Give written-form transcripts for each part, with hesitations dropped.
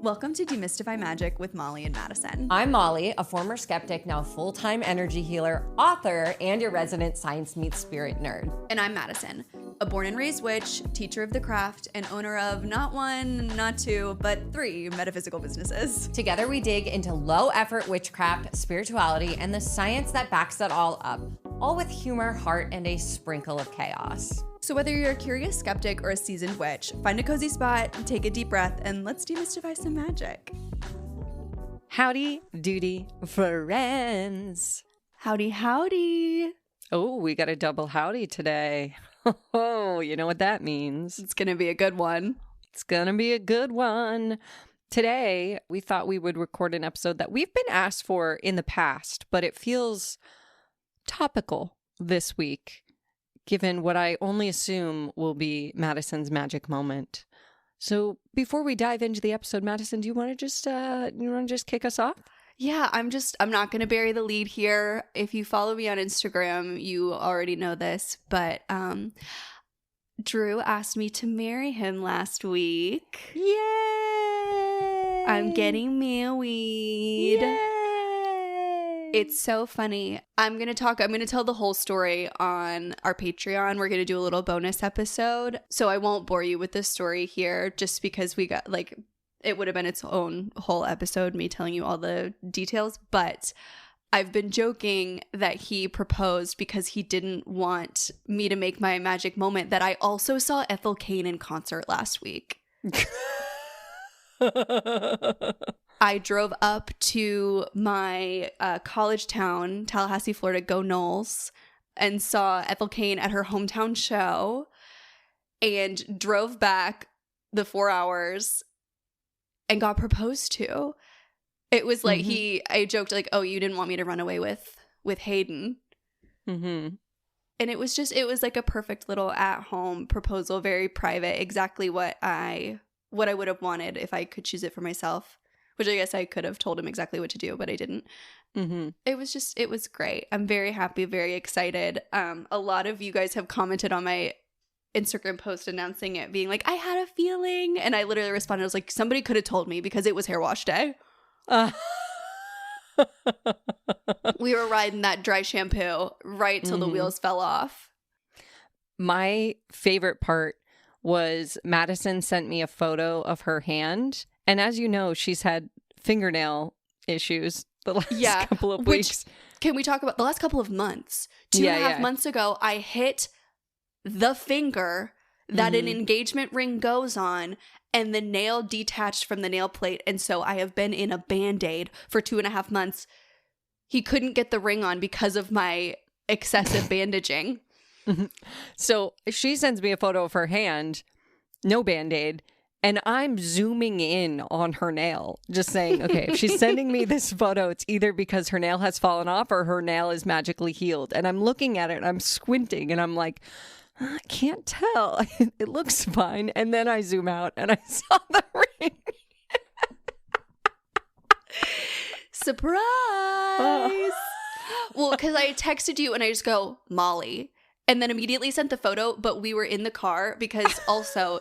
Welcome to Demystify Magic with Molly and Madison. I'm Molly, a former skeptic, now full-time energy healer, author, and your resident science meets spirit nerd. And I'm Madison, a born and raised witch, teacher of the craft, and owner of not one, not two, but 3 metaphysical businesses. Together we dig into low-effort witchcraft, spirituality, and the science that backs it all up, all with humor, heart, and a sprinkle of chaos. So whether you're a curious skeptic or a seasoned witch, find a cozy spot, take a deep breath, and let's demystify some magic. Howdy doody friends. Howdy, howdy. Oh, we got a double howdy today. Oh, you know what that means. It's gonna be a good one. It's gonna be a good one. Today, we thought we would record an episode that we've been asked for in the past, but it feels topical this week, given what I only assume will be Madison's magic moment. So before we dive into the episode, Madison, do you want to just kick us off? Yeah, I'm not going to bury the lead here. If you follow me on Instagram, you already know this, but Drew asked me to marry him last week. Yay! I'm getting married. Yay! It's so funny. I'm going to tell the whole story on our Patreon. We're going to do a little bonus episode. So I won't bore you with this story here just because we got it would have been its own whole episode, me telling you all the details. But I've been joking that he proposed because he didn't want me to make my magic moment that I also saw Ethel Cain in concert last week. I drove up to my college town, Tallahassee, Florida, go Knowles, and saw Ethel Cain at her hometown show and drove back the 4 hours and got proposed to. It was like I joked like, oh, you didn't want me to run away with Hayden. Mm-hmm. And it was like a perfect little at-home proposal, very private, exactly what I would have wanted if I could choose it for myself. Which I guess I could have told him exactly what to do, but I didn't. Mm-hmm. It was great. I'm very happy, very excited. A lot of you guys have commented on my Instagram post announcing it, being like, I had a feeling. And I literally responded, I was like, somebody could have told me because it was hair wash day. We were riding that dry shampoo right till the wheels fell off. My favorite part was Madison sent me a photo of her hand. And as you know, she's had fingernail issues the last couple of weeks. Can we talk about the last couple of months? 2.5 months ago, I hit the finger that an engagement ring goes on, and the nail detached from the nail plate. And so I have been in a Band-Aid for 2.5 months. He couldn't get the ring on because of my excessive bandaging. So she sends me a photo of her hand, no Band-Aid. And I'm zooming in on her nail, just saying, okay, if she's sending me this photo, it's either because her nail has fallen off or her nail is magically healed. And I'm looking at it and I'm squinting and I'm like, I can't tell. It looks fine. And then I zoom out and I saw the ring. Surprise! Well, because I texted you and I just go, Molly, and then immediately sent the photo, but we were in the car because also...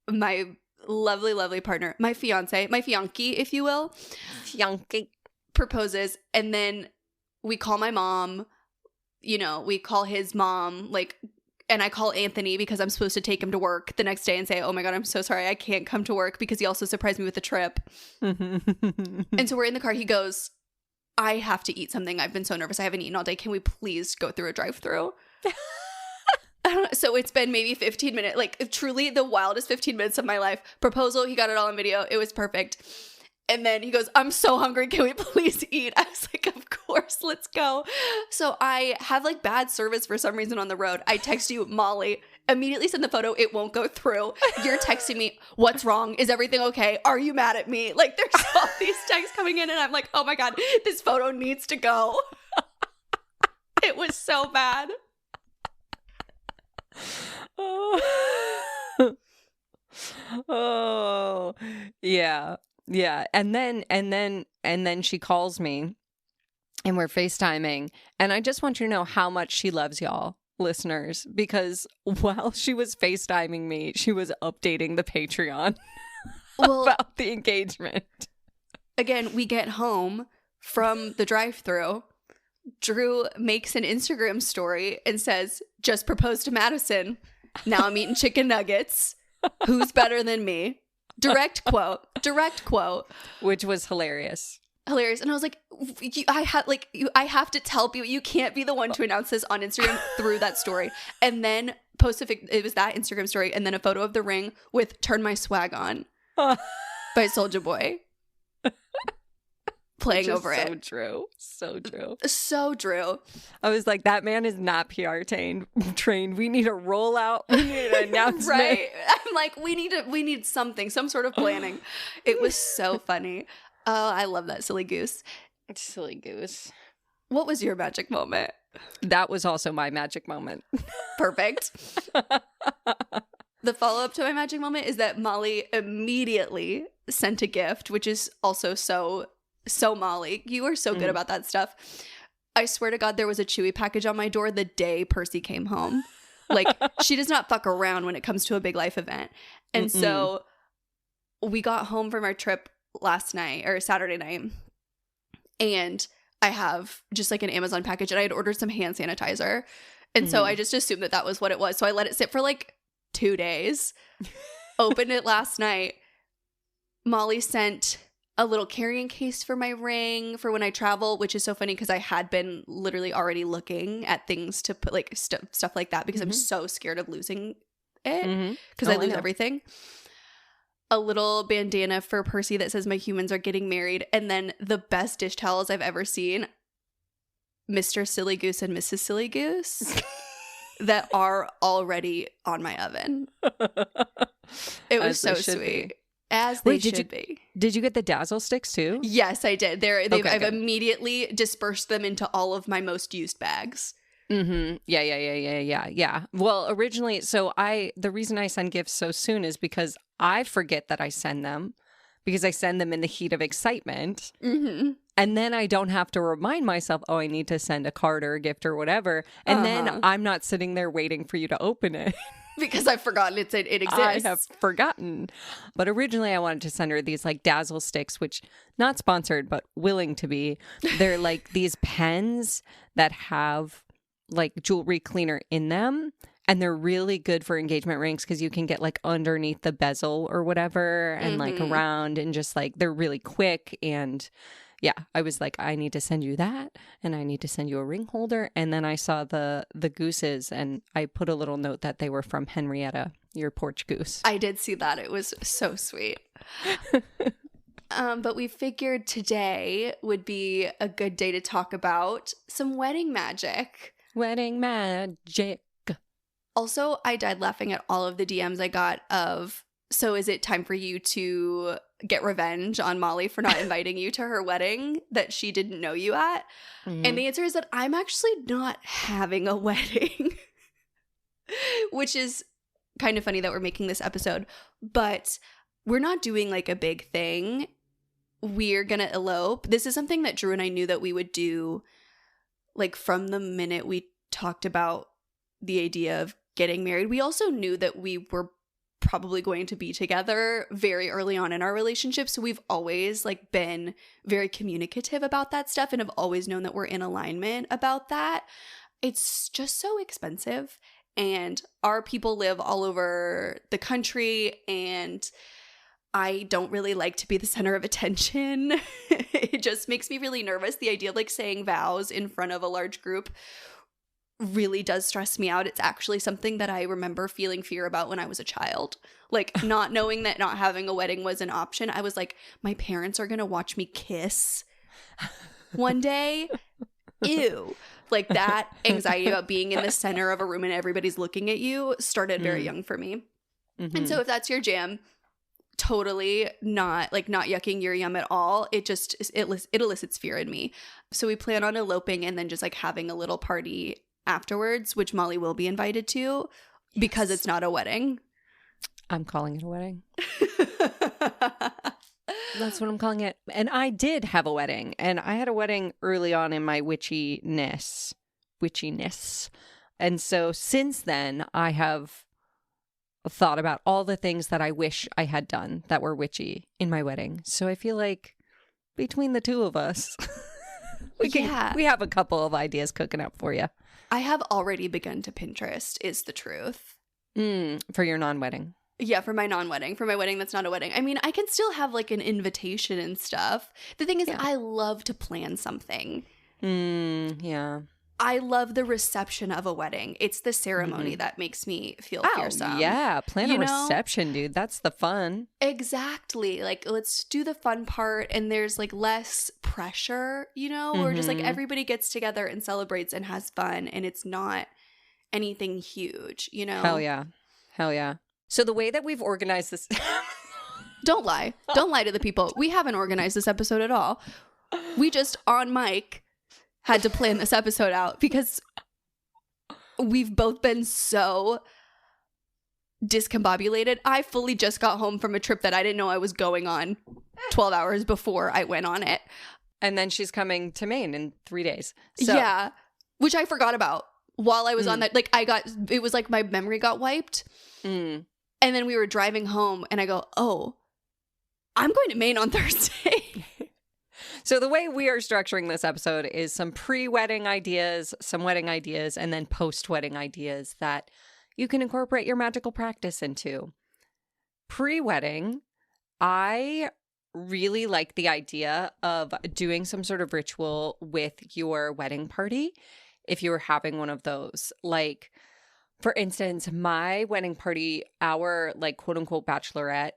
my lovely, lovely partner, my fiance, if you will, proposes. And then we call my mom, we call his mom, and I call Anthony because I'm supposed to take him to work the next day and say, oh my God, I'm so sorry. I can't come to work because he also surprised me with a trip. And so we're in the car. He goes, I have to eat something. I've been so nervous. I haven't eaten all day. Can we please go through a drive-thru? So it's been maybe 15 minutes, truly the wildest 15 minutes of my life. Proposal, he got it all on video. It was perfect. And then he goes, I'm so hungry. Can we please eat? I was like, of course, let's go. So I have bad service for some reason on the road. I text you, Molly, immediately send the photo. It won't go through. You're texting me, what's wrong? Is everything okay? Are you mad at me? There's all these texts coming in and I'm like, oh my God, this photo needs to go. It was so bad. Oh, yeah. And then she calls me and we're FaceTiming. And I just want you to know how much she loves y'all, listeners, because while she was FaceTiming me, she was updating the Patreon. Well, about the engagement. again, we get home from the drive-thru. Drew makes an Instagram story and says, just proposed to Madison. Now I'm eating chicken nuggets. Who's better than me? Direct quote. Which was hilarious. Hilarious. And I was like, I have to tell people, you can't be the one to announce this on Instagram through that story. And then it was that Instagram story, and then a photo of the ring with "Turn My Swag On" by Soulja Boy. Playing over it. So true. So Drew. I was like, that man is not PR trained. We need a rollout. We need an announcement. Right? I'm like, we need something, some sort of planning. It was so funny. Oh, I love that silly goose. Silly goose. What was your magic moment? That was also my magic moment. Perfect. The follow-up to my magic moment is that Molly immediately sent a gift, which is also so Molly. You are so good about that stuff. I swear to God, there was a Chewy package on my door the day Percy came home. Like, she does not fuck around when it comes to a big life event. And so we got home from our trip last night, or Saturday night, and I have just like an Amazon package, and I had ordered some hand sanitizer. And so I just assumed that was what it was. So I let it sit for like 2 days. Opened it last night. Molly sent a little carrying case for my ring for when I travel, which is so funny because I had been literally already looking at things to put like stuff like that because I'm so scared of losing it because I lose everything. A little bandana for Percy that says my humans are getting married, and then the best dish towels I've ever seen, Mr. Silly Goose and Mrs. Silly Goose, that are already on my oven. It was so sweet. As they should be. Did you get the Dazzle sticks too? Yes, I did. I've immediately dispersed them into all of my most used bags. Yeah. Well, originally, the reason I send gifts so soon is because I forget that I send them, because I send them in the heat of excitement. And then I don't have to remind myself, oh, I need to send a card or a gift or whatever. And then I'm not sitting there waiting for you to open it. Because I've forgotten it exists. I have forgotten. But originally I wanted to send her these like Dazzle sticks, which not sponsored, but willing to be. They're like these pens that have like jewelry cleaner in them. And they're really good for engagement rings because you can get like underneath the bezel or whatever and like around, and just like they're really quick. And yeah, I was like, I need to send you that, and I need to send you a ring holder. And then I saw the gooses, and I put a little note that they were from Henrietta, your porch goose. I did see that. It was so sweet. But we figured today would be a good day to talk about some wedding magic. Wedding magic. Also, I died laughing at all of the DMs I got of, so is it time for you to get revenge on Molly for not inviting you to her wedding that she didn't know you at? And the answer is that I'm actually not having a wedding, which is kind of funny that we're making this episode, but we're not doing like a big thing. We're going to elope. This is something that Drew and I knew that we would do like from the minute we talked about the idea of getting married. We also knew that we were probably going to be together very early on in our relationship. So we've always like been very communicative about that stuff and have always known that we're in alignment about that. It's just so expensive, and our people live all over the country, and I don't really like to be the center of attention. It just makes me really nervous. The idea of like saying vows in front of a large group really does stress me out. It's actually something that I remember feeling fear about when I was a child. Like not knowing that not having a wedding was an option. I was like, my parents are going to watch me kiss one day. Ew. Like that anxiety about being in the center of a room and everybody's looking at you started very young for me. And so if that's your jam, totally not yucking your yum at all. It elicits fear in me. So we plan on eloping and then just like having a little party afterwards, which Molly will be invited to because it's not a wedding. I'm calling it a wedding. That's what I'm calling it. And I did have a wedding, and I had a wedding early on in my witchiness. And so since then I have thought about all the things that I wish I had done that were witchy in my wedding. So I feel like between the two of us, we have a couple of ideas cooking up for you. I have already begun to Pinterest, is the truth. For your non-wedding. Yeah, for my non-wedding. For my wedding that's not a wedding. I mean, I can still have like an invitation and stuff. The thing is, I love to plan something. Yeah. I love the reception of a wedding. It's the ceremony that makes me feel fearsome. Yeah, plan a reception, dude. That's the fun. Exactly. Like, let's do the fun part, and there's like less pressure, or just like everybody gets together and celebrates and has fun, and it's not anything huge, Hell yeah. Hell yeah. So the way that we've organized this... Don't lie. Don't lie to the people. We haven't organized this episode at all. We just, on mic, had to plan this episode out because we've both been so discombobulated. I fully just got home from a trip that I didn't know I was going on 12 hours before I went on it. And then she's coming to Maine in 3 days. So. Yeah, which I forgot about while I was on that. Like, it was like my memory got wiped. And then we were driving home and I go, oh, I'm going to Maine on Thursday. So the way we are structuring this episode is some pre-wedding ideas, some wedding ideas, and then post-wedding ideas that you can incorporate your magical practice into. Pre-wedding, I really like the idea of doing some sort of ritual with your wedding party if you were having one of those. Like, for instance, my wedding party, our like quote unquote bachelorette,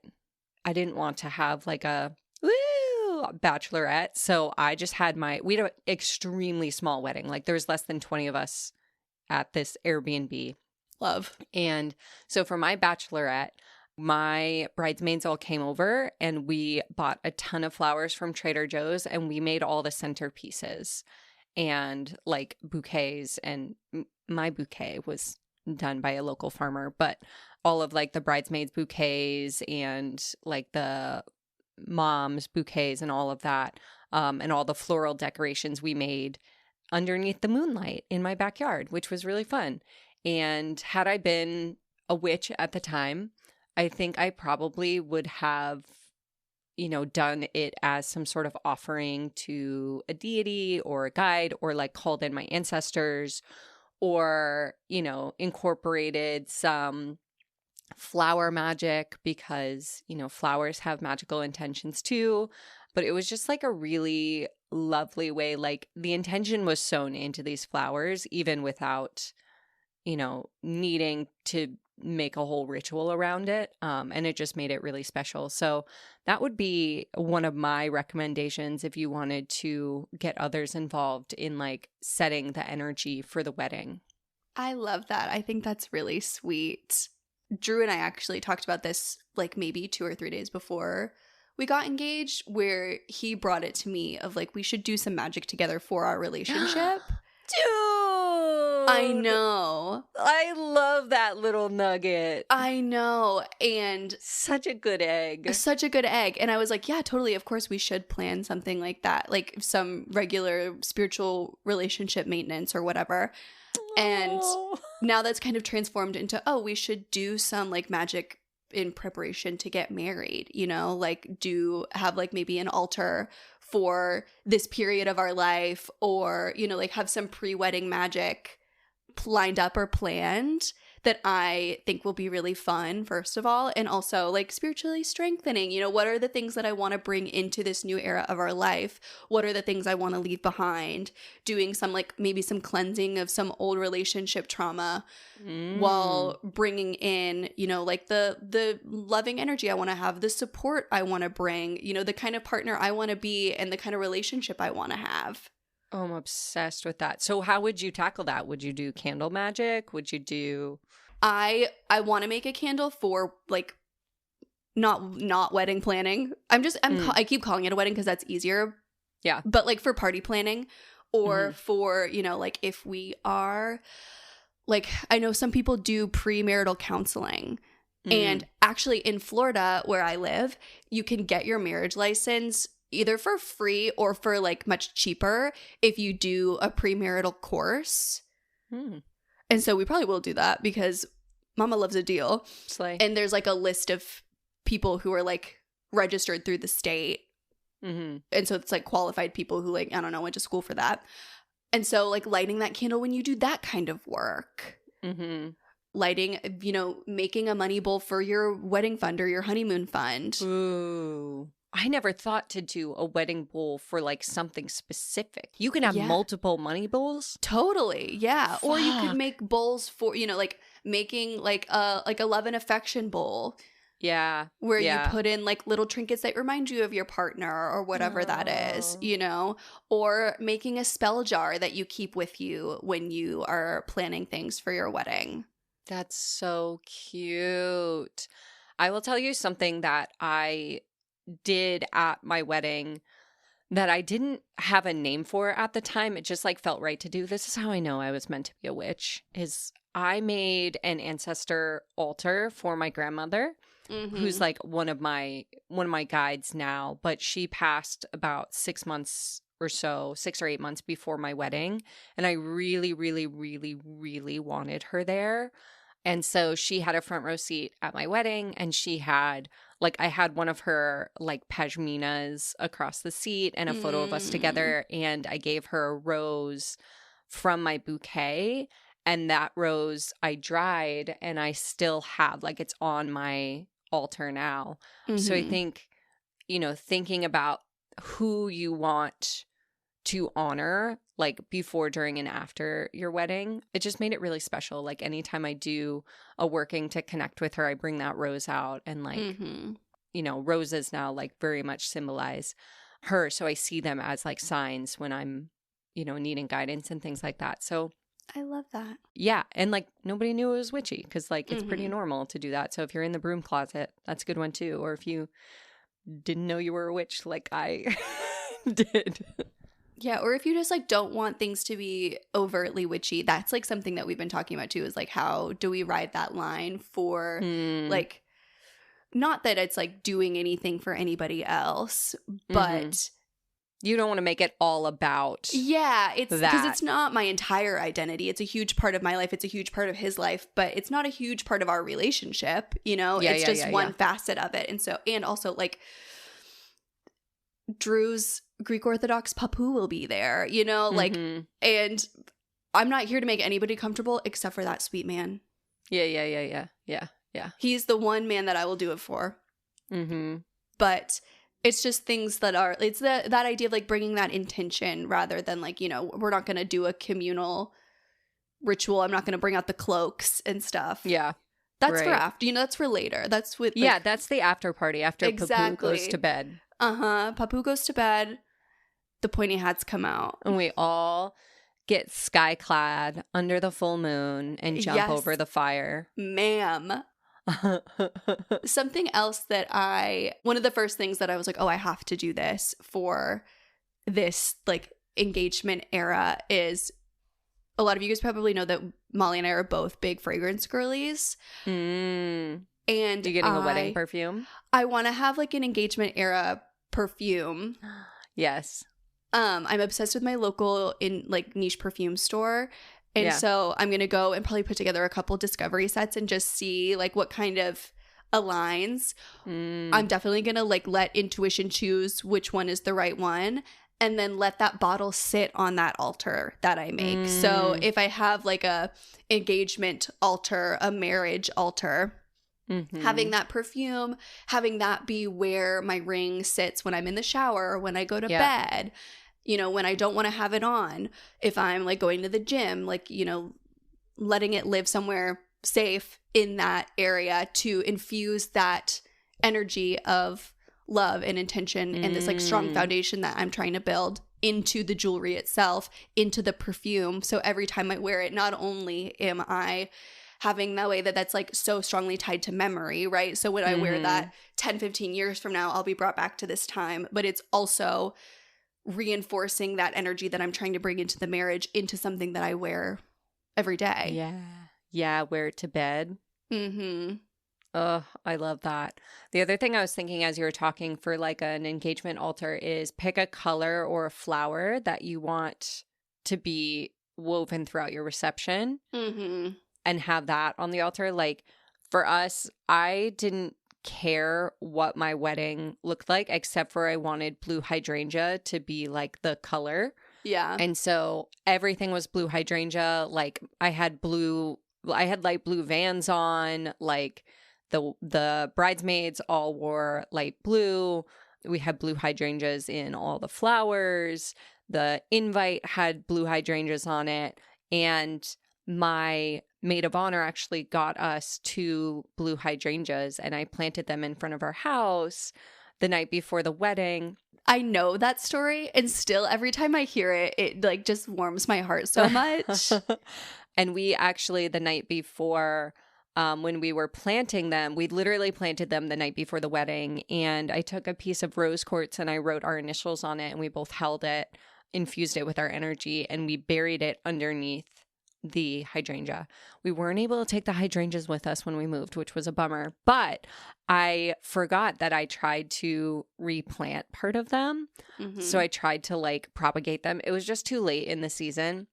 I didn't want to have like a bachelorette. So I just had we had an extremely small wedding. Like there was less than 20 of us at this Airbnb. Love. And so for my bachelorette, my bridesmaids all came over and we bought a ton of flowers from Trader Joe's and we made all the centerpieces and like bouquets. And my bouquet was done by a local farmer, but all of like the bridesmaids bouquets and like the mom's bouquets and all of that, and all the floral decorations we made underneath the moonlight in my backyard, which was really fun. And had I been a witch at the time, I think I probably would have, done it as some sort of offering to a deity or a guide, or like called in my ancestors, or, incorporated some flower magic because, flowers have magical intentions too. But it was just like a really lovely way. Like the intention was sewn into these flowers, even without, needing to make a whole ritual around it. And it just made it really special. So that would be one of my recommendations if you wanted to get others involved in like setting the energy for the wedding. I love that. I think that's really sweet. Drew and I actually talked about this like maybe 2 or 3 days before we got engaged, where he brought it to me of like, we should do some magic together for our relationship. Dude! I know. I love that little nugget. I know. And such a good egg. Such a good egg. And I was like, yeah, totally. Of course, we should plan something like that, like some regular spiritual relationship maintenance or whatever. And now that's kind of transformed into, we should do some like magic in preparation to get married, like have like maybe an altar for this period of our life, or, like have some pre-wedding magic lined up or planned that I think will be really fun, first of all, and also like spiritually strengthening. What are the things that I want to bring into this new era of our life? What are the things I want to leave behind? Doing some like maybe some cleansing of some old relationship trauma while bringing in, like the loving energy I want to have, the support I want to bring, the kind of partner I want to be and the kind of relationship I want to have. Oh, I'm obsessed with that. So how would you tackle that? Would you do candle magic? Would you do... I want to make a candle for like not wedding planning. I keep calling it a wedding because that's easier. Yeah. But like for party planning, or for, like if we are like, I know some people do premarital counseling. And actually in Florida where I live, you can get your marriage license either for free or for like much cheaper if you do a premarital course. And so we probably will do that because Mama loves a deal. Slay. And there's like a list of people who are like registered through the state. Mm-hmm. And so it's like qualified people who like, I don't know, went to school for that. And so like lighting that candle when you do that kind of work. Mm-hmm. Lighting, you know, making a money bowl for your wedding fund or your honeymoon fund. Ooh. I never thought to do a wedding bowl for like something specific. You can have multiple money bowls. Totally. Yeah. Fuck. Or you could make bowls for, you know, like making like a love and affection bowl. Yeah. Where you put in like little trinkets that remind you of your partner or whatever that is, Oh. you know, or making a spell jar that you keep with you when you are planning things for your wedding. That's so cute. I will tell you something that I did at my wedding that I didn't have a name for at the time. It just like felt right to do. This is how I know I was meant to be a witch. Is I made an ancestor altar for my grandmother, who's like one of my guides now, but she passed about 6 months or so, 6 or 8 months before my wedding, and I really, really, really, really wanted her there. And so she had a front row seat at my wedding, and she had, like, I had one of her, like, pashminas across the seat and a photo of us together, and I gave her a rose from my bouquet, and that rose I dried, and I still have, like, it's on my altar now. So I think, you know, thinking about who you want to honor, like before, during, and after your wedding, it just made it really special. Like anytime I do a working to connect with her, I bring that rose out, and like, you know, roses now like very much symbolize her. So I see them as like signs when I'm, you know, needing guidance and things like that. So I love that. yeah. And like nobody knew it was witchy because like it's pretty normal to do that. So if you're in the broom closet, that's a good one too. Or if you didn't know you were a witch like I did. Yeah, or if you just like don't want things to be overtly witchy, that's like something that we've been talking about too, is like how do we ride that line for like, not that it's like doing anything for anybody else, but you don't want to make it all about it's because that. it's not my entire identity. It's a huge part of my life. It's a huge part of his life, but it's not a huge part of our relationship, you know? It's just one facet of it. And so, and also like Drew's Greek Orthodox papu will be there, you know, like, and I'm not here to make anybody comfortable except for that sweet man. Yeah. He's the one man that I will do it for. But it's just things that are, it's that idea of like bringing that intention rather than like, you know, we're not going to do a communal ritual. I'm not going to bring out the cloaks and stuff. Yeah. That's for after, you know, that's for later. That's with like, that's the after party after Papu goes to bed. Papu goes to bed. The pointy hats come out. And we all get sky clad under the full moon and jump over the fire. Ma'am. Something else that one of the first things that I was like, oh, I have to do this for this like engagement era is, a lot of you guys probably know that Molly and I are both big fragrance girlies. And you getting a wedding perfume? I want to have like an engagement era perfume. Yes. I'm obsessed with my local in like niche perfume store. And so I'm going to go and probably put together a couple discovery sets and just see like what kind of aligns. I'm definitely going to like let intuition choose which one is the right one, and then let that bottle sit on that altar that I make. So if I have like a engagement altar, a marriage altar, having that perfume, having that be where my ring sits when I'm in the shower or when I go to bed, you know, when I don't want to have it on, if I'm like going to the gym, like, you know, letting it live somewhere safe in that area to infuse that energy of love and intention and this like strong foundation that I'm trying to build into the jewelry itself, into the perfume. So every time I wear it, not only am I having that way that's like so strongly tied to memory, right? So when I wear that 10, 15 years from now, I'll be brought back to this time, but it's also reinforcing that energy that I'm trying to bring into the marriage, into something that I wear every day. Yeah, wear it to bed. Oh, I love that. The other thing I was thinking as you were talking for like an engagement altar is pick a color or a flower that you want to be woven throughout your reception. and have that on the altar. Like for us, I didn't care what my wedding looked like, except for I wanted blue hydrangea to be like the color. Yeah. And so everything was blue hydrangea. Like I had light blue Vans on, like the bridesmaids all wore light blue. We had blue hydrangeas in all the flowers. The invite had blue hydrangeas on it. And my maid of honor actually got us 2 blue hydrangeas, and I planted them in front of our house the night before the wedding. I know that story, and still every time I hear it, it like just warms my heart so much. And we actually, the night before, when we were planting them, we literally planted them the night before the wedding. And I took a piece of rose quartz and I wrote our initials on it, and we both held it, infused it with our energy, and we buried it underneath the hydrangea. We weren't able to take the hydrangeas with us when we moved, which was a bummer. But I forgot that I tried to replant part of them. Mm-hmm. So I tried to like propagate them. It was just too late in the season.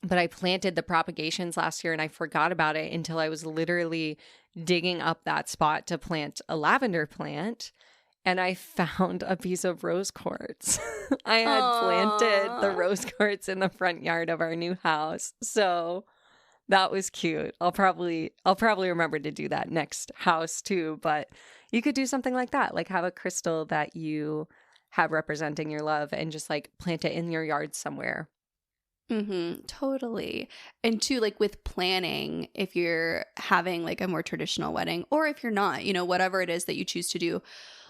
But I planted the propagations last year and I forgot about it until I was literally digging up that spot to plant a lavender plant. And I found a piece of rose quartz. I had planted the rose quartz in the front yard of our new house. So that was cute. I'll probably remember to do that next house too. But you could do something like that, like have a crystal that you have representing your love and just like plant it in your yard somewhere. Mm-hmm, totally. And too, like with planning, if you're having like a more traditional wedding, or if you're not, you know, whatever it is that you choose to do,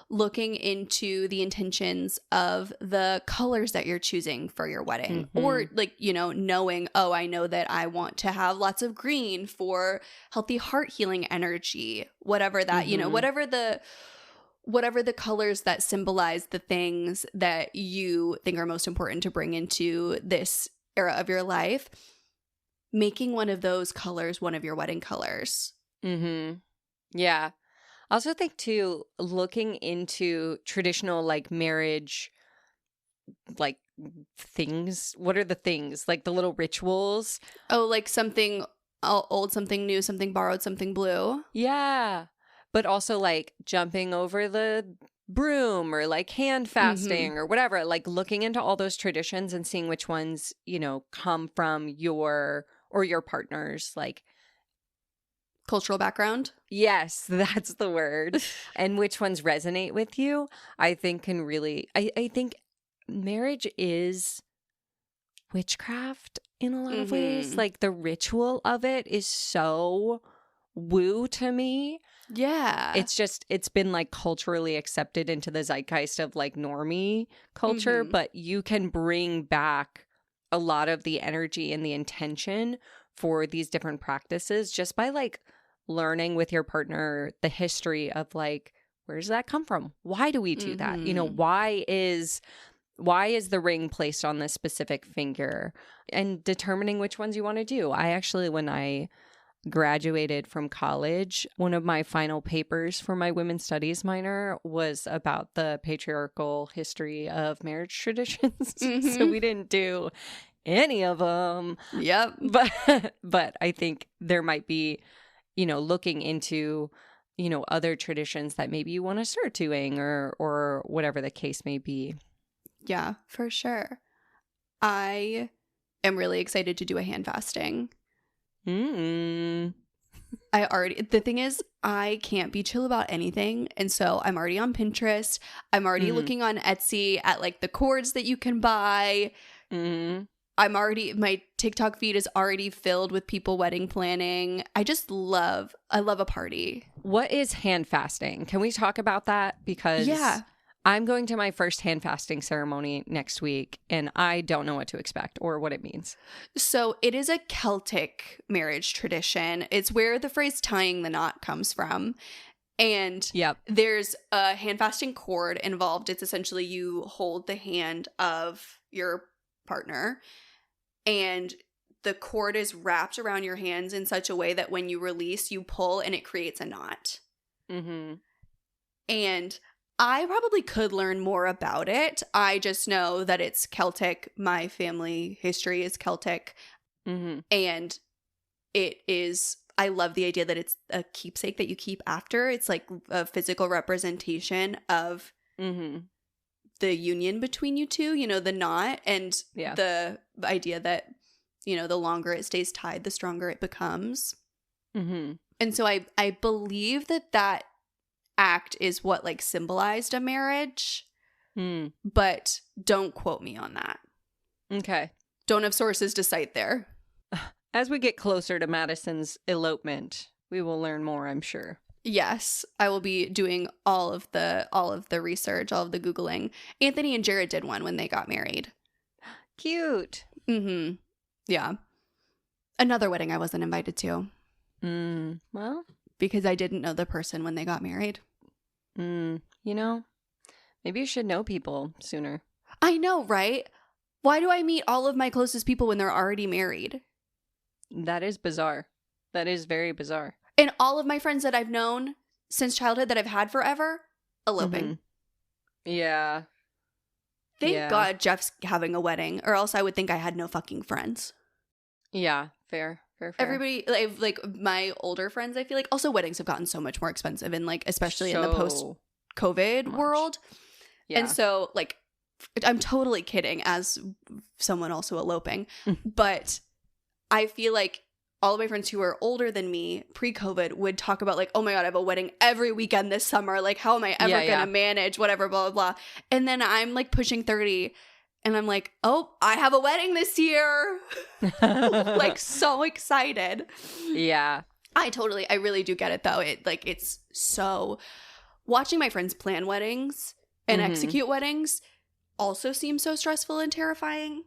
looking into the intentions of the colors that you're choosing for your wedding, or like, you know, knowing, oh, I know that I want to have lots of green for healthy heart healing energy, whatever that, you know, whatever the colors that symbolize the things that you think are most important to bring into this era of your life, making one of those colors one of your wedding colors. Yeah. I also think too, looking into traditional like marriage, like things. What are the things? Like the little rituals? Oh, like something old, something new, something borrowed, something blue. Yeah. But also like jumping over the broom or like hand fasting or whatever, like looking into all those traditions and seeing which ones, you know, come from your partner's like cultural background. Yes, that's the word. And which ones resonate with you, I think can really, I think marriage is witchcraft in a lot of ways. Like the ritual of it is so woo to me. Yeah. It's been like culturally accepted into the zeitgeist of like normie culture, but you can bring back a lot of the energy and the intention for these different practices just by like learning with your partner the history of like, where does that come from? Why do we do that? You know, why is the ring placed on this specific finger, and determining which ones you want to do. I actually, when I graduated from college, one of my final papers for my women's studies minor was about the patriarchal history of marriage traditions. So we didn't do any of them. Yep. But I think there might be, you know, looking into, you know, other traditions that maybe you want to start doing or whatever the case may be. Yeah, for sure. I am really excited to do a hand fasting. The thing is, I can't be chill about anything. And so I'm already on Pinterest. I'm already looking on Etsy at like the cords that you can buy. My TikTok feed is already filled with people wedding planning. I love a party. What is hand fasting? Can we talk about that? Because I'm going to my first hand fasting ceremony next week, and I don't know what to expect or what it means. So it is a Celtic marriage tradition. It's where the phrase tying the knot comes from. And there's a hand fasting cord involved. It's essentially you hold the hand of your partner, and the cord is wrapped around your hands in such a way that when you release, you pull and it creates a knot. And I probably could learn more about it. I just know that it's Celtic. My family history is Celtic. And I love the idea that it's a keepsake that you keep after. It's like a physical representation of the union between you two, you know, the knot, and the idea that, you know, the longer it stays tied, the stronger it becomes. And so I believe that act is what like symbolized a marriage, but don't quote me on that. Okay. Don't have sources to cite there. As we get closer to Madison's elopement, we will learn more, I'm sure. Yes, I will be doing all of the research, all of the Googling. Anthony and Jared did one when they got married. Cute. Yeah. Another wedding I wasn't invited to. Well, because I didn't know the person when they got married. You know, maybe you should know people sooner. I know, right? Why do I meet all of my closest people when they're already married? That is bizarre. That is very bizarre. And all of my friends that I've known since childhood that I've had forever, eloping. Yeah. Thank God Jeff's having a wedding, or else I would think I had no fucking friends. Yeah, fair. Everybody, like my older friends, I feel like, also weddings have gotten so much more expensive, and like especially in the post-COVID world. Yeah. And so like, I'm totally kidding as someone also eloping, but I feel like all of my friends who are older than me pre-COVID would talk about like, oh my God, I have a wedding every weekend this summer. Like, how am I ever going to manage whatever, blah, blah, blah. And then I'm like pushing 30 and I'm like, oh, I have a wedding this year. Like so excited. Yeah. I really do get it though. It's so, watching my friends plan weddings and execute weddings also seems so stressful and terrifying.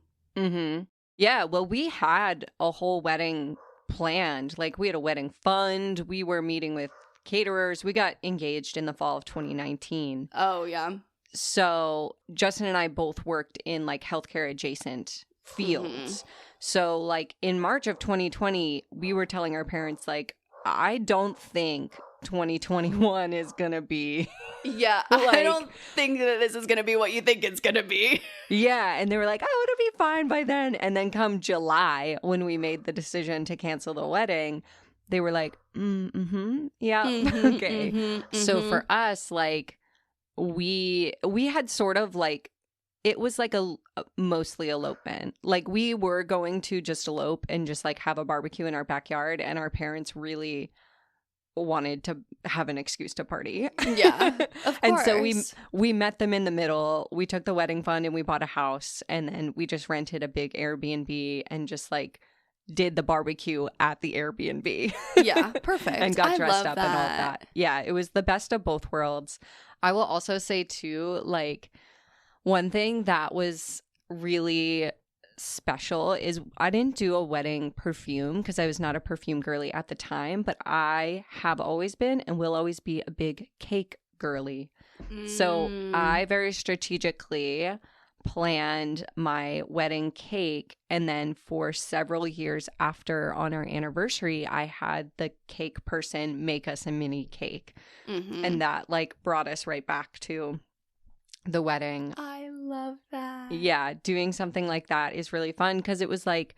Yeah, well, we had a whole wedding planned. Like, we had a wedding fund. We were meeting with caterers. We got engaged in the fall of 2019. Oh, yeah. So Justin and I both worked in like healthcare adjacent fields. So like in March of 2020, we were telling our parents like, I don't think 2021 is going to be. Yeah, like, I don't think that this is going to be what you think it's going to be. Yeah, and they were like, oh, it'll be fine by then. And then come July, when we made the decision to cancel the wedding, they were like, yeah, okay. So for us, like, we had sort of like, it was like a mostly elopement. Like, we were going to just elope and just like have a barbecue in our backyard, and our parents really wanted to have an excuse to party. Yeah, of course. And so we met them in the middle. We took the wedding fund and we bought a house, and then we just rented a big Airbnb and just like did the barbecue at the Airbnb. Yeah, perfect. And got dressed up and all of that. Yeah, it was the best of both worlds. I will also say too, like, one thing that was really special is I didn't do a wedding perfume because I was not a perfume girly at the time, but I have always been and will always be a big cake girly. So I very strategically planned my wedding cake, and then for several years after, on our anniversary, I had the cake person make us a mini cake. And that like brought us right back to the wedding. I love that. Yeah, doing something like that is really fun because it was like,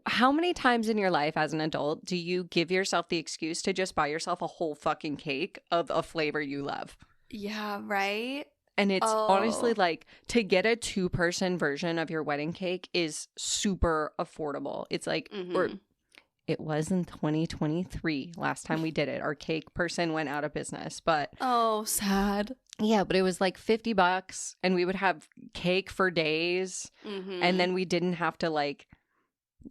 how many times in your life as an adult do you give yourself the excuse to just buy yourself a whole fucking cake of a flavor you love? Yeah, right? And it's honestly like, to get a 2-person version of your wedding cake is super affordable. It's like, or it was in 2023 last time we did it. Our cake person went out of business, but oh, sad. Yeah, but it was like $50 and we would have cake for days. And then we didn't have to like,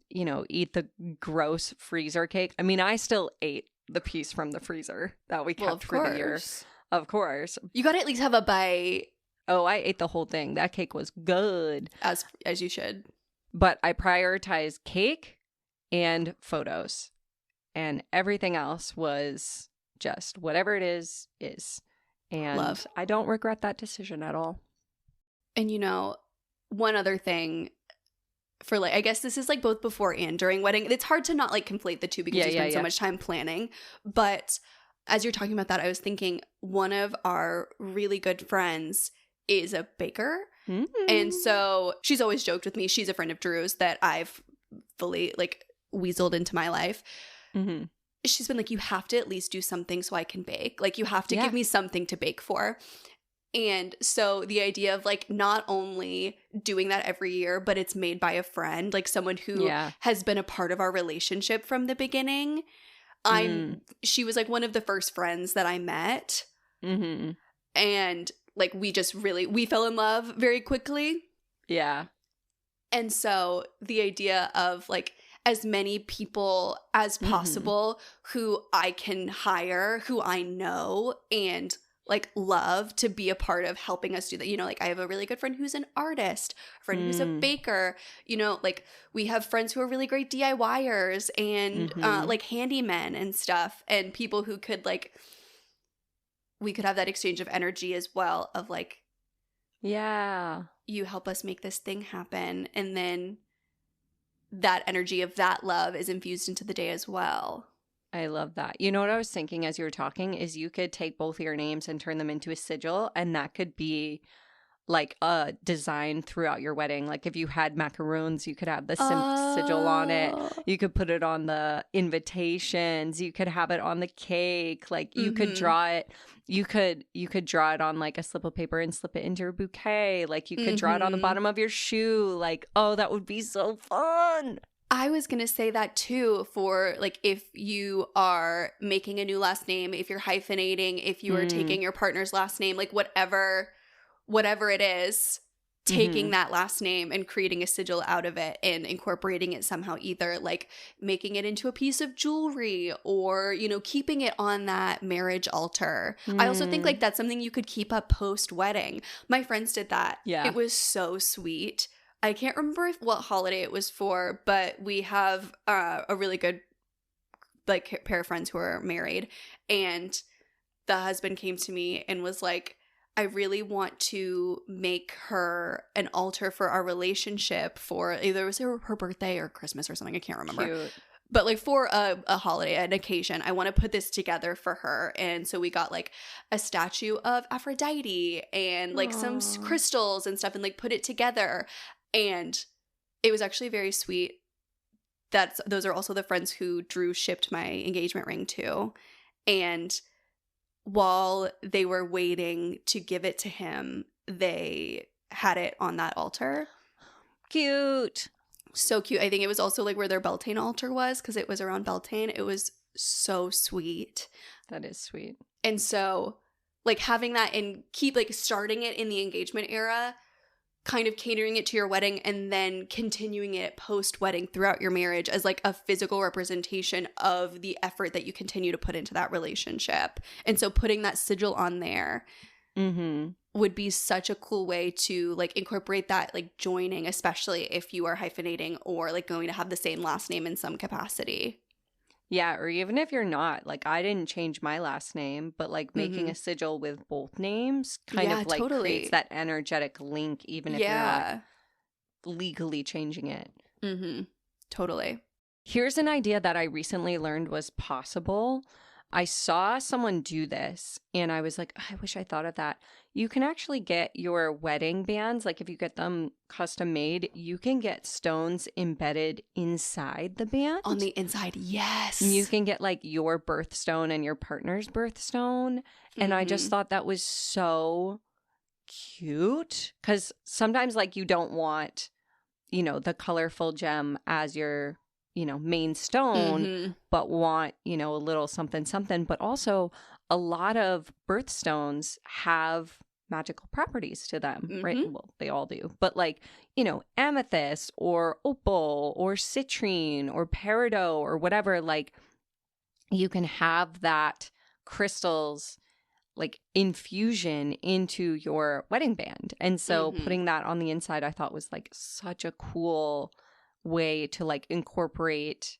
you know, eat the gross freezer cake. I mean, I still ate the piece from the freezer that we kept for the year. Of course. You got to at least have a bite. Oh, I ate the whole thing. That cake was good. As you should. But I prioritized cake and photos. And everything else was just whatever it is. And love. I don't regret that decision at all. And you know, one other thing for like, I guess this is like both before and during wedding. It's hard to not like conflate the two because you spend so much time planning. But as you're talking about that, I was thinking one of our really good friends is a baker. And so she's always joked with me. She's a friend of Drew's that I've fully like weaseled into my life. Mm-hmm. She's been like, you have to at least do something so I can bake. Like, you have to Yeah. give me something to bake for. And so the idea of like not only doing that every year, but it's made by a friend, like someone who has been a part of our relationship from the beginning. She was like one of the first friends that I met. Mm-hmm. And like we fell in love very quickly. Yeah. And so the idea of like as many people as possible who I can hire, who I know and like love to be a part of helping us do that. You know, like I have a really good friend who's an artist, a friend who's a baker, you know, like we have friends who are really great DIYers and like handymen and stuff, and people who could like, we could have that exchange of energy as well of like, you help us make this thing happen. And then that energy of that love is infused into the day as well. I love that. You know what I was thinking as you were talking is you could take both of your names and turn them into a sigil, and that could be like a design throughout your wedding. Like if you had macaroons, you could have the sigil on it. You could put it on the invitations. You could have it on the cake. Like you could draw it. You could draw it on like a slip of paper and slip it into your bouquet. Like you could draw it on the bottom of your shoe. Like, oh, that would be so fun. I was going to say that too, for like if you are making a new last name, if you're hyphenating, if you are taking your partner's last name, like whatever it is, taking that last name and creating a sigil out of it and incorporating it somehow, either like making it into a piece of jewelry or, you know, keeping it on that marriage altar. I also think like that's something you could keep up post-wedding. My friends did that. Yeah. It was so sweet. I can't remember what holiday it was for, but we have a really good like pair of friends who are married, and the husband came to me and was like, I really want to make her an altar for our relationship for either it was her birthday or Christmas or something. I can't remember. Cute. But like for a holiday, an occasion, I want to put this together for her. And so we got like a statue of Aphrodite and like some crystals and stuff and like put it together. And it was actually very sweet. Those are also the friends who Drew shipped my engagement ring to. And while they were waiting to give it to him, they had it on that altar. Cute. So cute. I think it was also like where their Beltane altar was, because it was around Beltane. It was so sweet. That is sweet. And so like having that and keep like starting it in the engagement era, kind of catering it to your wedding, and then continuing it post-wedding throughout your marriage as like a physical representation of the effort that you continue to put into that relationship. And so putting that sigil on there would be such a cool way to like incorporate that like joining, especially if you are hyphenating or like going to have the same last name in some capacity. Yeah, or even if you're not, like I didn't change my last name, but like making a sigil with both names kind of like creates that energetic link, even if you're not legally changing it. Totally. Here's an idea that I recently learned was possible. I saw someone do this and I was like, I wish I thought of that. You can actually get your wedding bands, like if you get them custom made, you can get stones embedded inside the band. On the inside, yes. You can get like your birthstone and your partner's birthstone. And I just thought that was so cute, because sometimes like you don't want, you know, the colorful gem as your, you know, main stone, but want, you know, a little something, but also a lot of birthstones have magical properties to them, right? Well, they all do. But like, you know, amethyst or opal or citrine or peridot or whatever, like you can have that crystals like infusion into your wedding band. And so putting that on the inside, I thought was like such a cool way to like incorporate,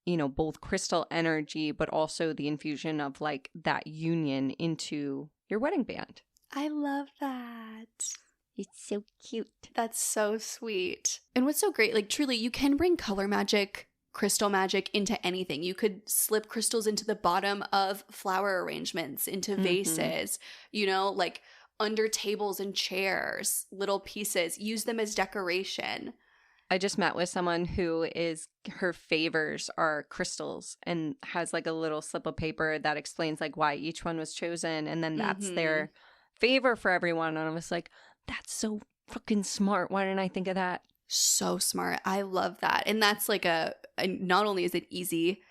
you know, both crystal energy, but also the infusion of like that union into your wedding band. I love that. It's so cute. That's so sweet. And what's so great, like truly, you can bring color magic, crystal magic into anything. You could slip crystals into the bottom of flower arrangements, into vases, you know, like under tables and chairs, little pieces. Use them as decoration. I just met with someone who her favors are crystals and has like a little slip of paper that explains like why each one was chosen. And then that's their favor for everyone. And I was like, that's so fucking smart. Why didn't I think of that? So smart. I love that. And that's like not only is it easy,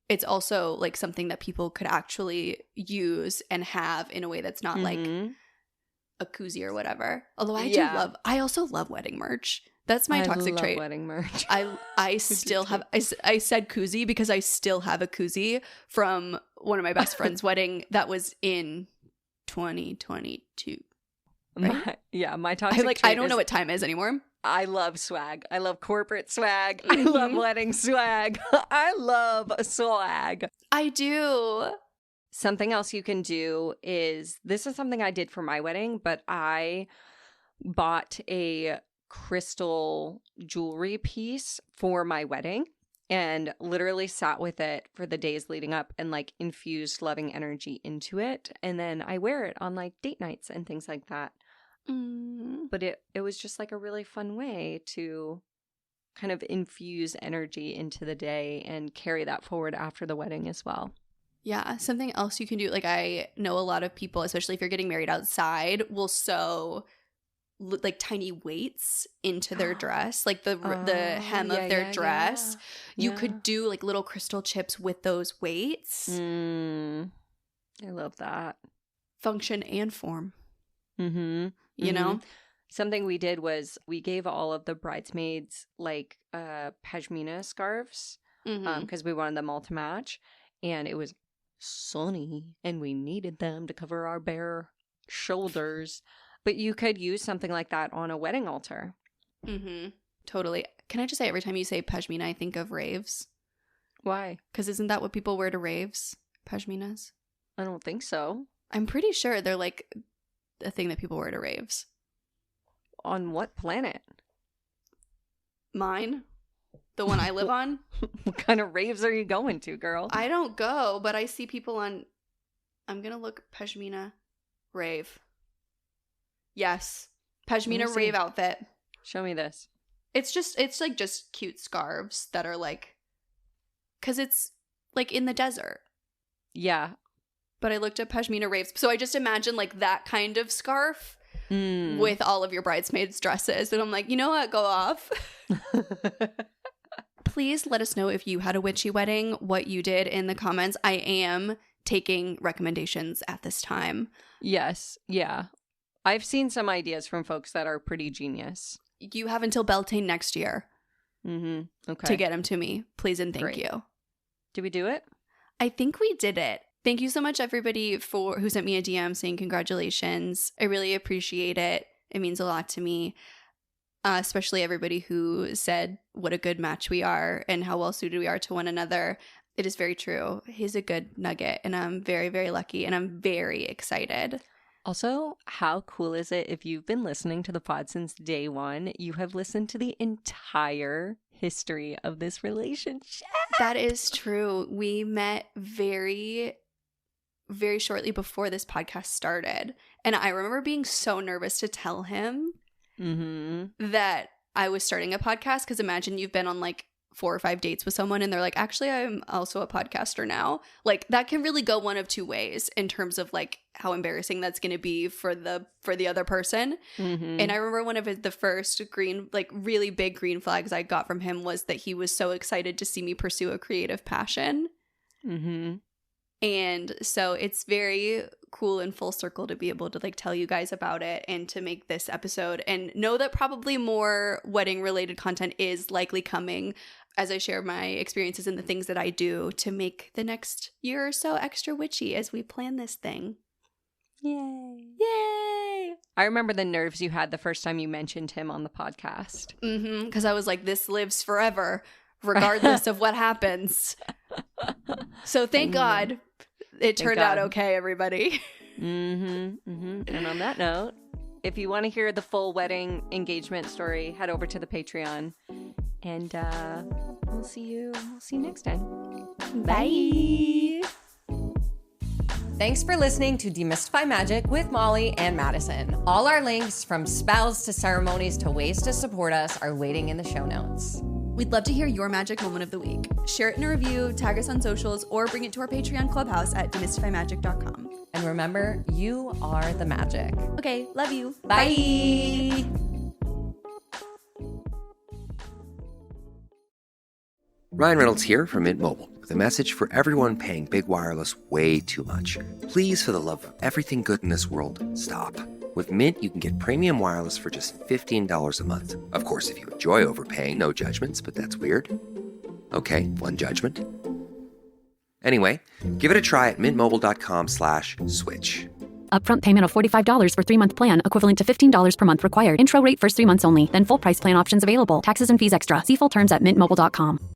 it's also like something that people could actually use and have in a way that's not like a koozie or whatever. Although I also love wedding merch. That's my toxic trait. Wedding merch. I still have, I said koozie because I still have a koozie from one of my best friend's wedding that was in 2022. Right? My toxic trait I don't know what time is anymore. I love swag. I love corporate swag. I love wedding swag. I love swag. I do. Something else you can do is, this is something I did for my wedding, but I bought a crystal jewelry piece for my wedding and literally sat with it for the days leading up and like infused loving energy into it. And then I wear it on like date nights and things like that. But it was just like a really fun way to kind of infuse energy into the day and carry that forward after the wedding as well. Yeah, something else you can do, like I know a lot of people, especially if you're getting married outside, will sew like tiny weights into their dress, like the hem of their dress. You could do like little crystal chips with those weights. I love that. Function and form. You know? Something we did was we gave all of the bridesmaids like pashmina scarves because we wanted them all to match. And it was sunny and we needed them to cover our bare shoulders. But you could use something like that on a wedding altar. Totally. Can I just say, every time you say pashmina, I think of raves. Why? Because isn't that what people wear to raves? Pashminas? I don't think so. I'm pretty sure they're like a thing that people wear to raves. On what planet? Mine. The one I live on. What kind of raves are you going to, girl? I don't go, but I see people on... I'm going to look pashmina rave. Yes. Pashmina rave outfit. Show me this. It's like just cute scarves that are like... Because it's like in the desert. Yeah. But I looked at pashmina raves. So I just imagine like that kind of scarf with all of your bridesmaids' dresses. And I'm like, you know what? Go off. Please let us know if you had a witchy wedding, what you did in the comments. I am taking recommendations at this time. Yes. Yeah. I've seen some ideas from folks that are pretty genius. You have until Beltane next year okay. to get them to me. Please and thank you. Did we do it? I think we did it. Thank you so much, everybody, who sent me a DM saying congratulations. I really appreciate it. It means a lot to me. Especially everybody who said what a good match we are and how well suited we are to one another. It is very true. He's a good nugget, and I'm very, very lucky, and I'm very excited. Also, how cool is it if you've been listening to the pod since day one, you have listened to the entire history of this relationship? That is true. We met very, very shortly before this podcast started, and I remember being so nervous to tell him that I was starting a podcast, because imagine you've been on like 4 or 5 dates with someone and they're like, actually, I'm also a podcaster now. Like, that can really go one of two ways in terms of like how embarrassing that's going to be for the other person. And I remember one of the first really big green flags I got from him was that he was so excited to see me pursue a creative passion. And so it's very cool and full circle to be able to like tell you guys about it and to make this episode, and know that probably more wedding related content is likely coming as I share my experiences and the things that I do to make the next year or so extra witchy as we plan this thing. Yay. Yay. I remember the nerves you had the first time you mentioned him on the podcast. Because I was like, this lives forever, regardless of what happens. So thank God it turned out okay, everybody. And on that note, if you want to hear the full wedding engagement story, head over to the Patreon. And we'll see you next time. Bye. Thanks for listening to Demystify Magic with Molly and Madison. All our links, from spells to ceremonies to ways to support us, are waiting in the show notes. We'd love to hear your magic moment of the week. Share it in a review, tag us on socials, or bring it to our Patreon clubhouse at demystifymagic.com. And remember, you are the magic. Okay, love you. Bye. Ryan Reynolds here from Mint Mobile with a message for everyone paying big wireless way too much. Please, for the love of everything good in this world, stop. With Mint, you can get premium wireless for just $15 a month. Of course, if you enjoy overpaying, no judgments, but that's weird. Okay, one judgment. Anyway, give it a try at mintmobile.com/switch. Upfront payment of $45 for 3-month plan, equivalent to $15 per month required. Intro rate first 3 months only, then full price plan options available. Taxes and fees extra. See full terms at mintmobile.com.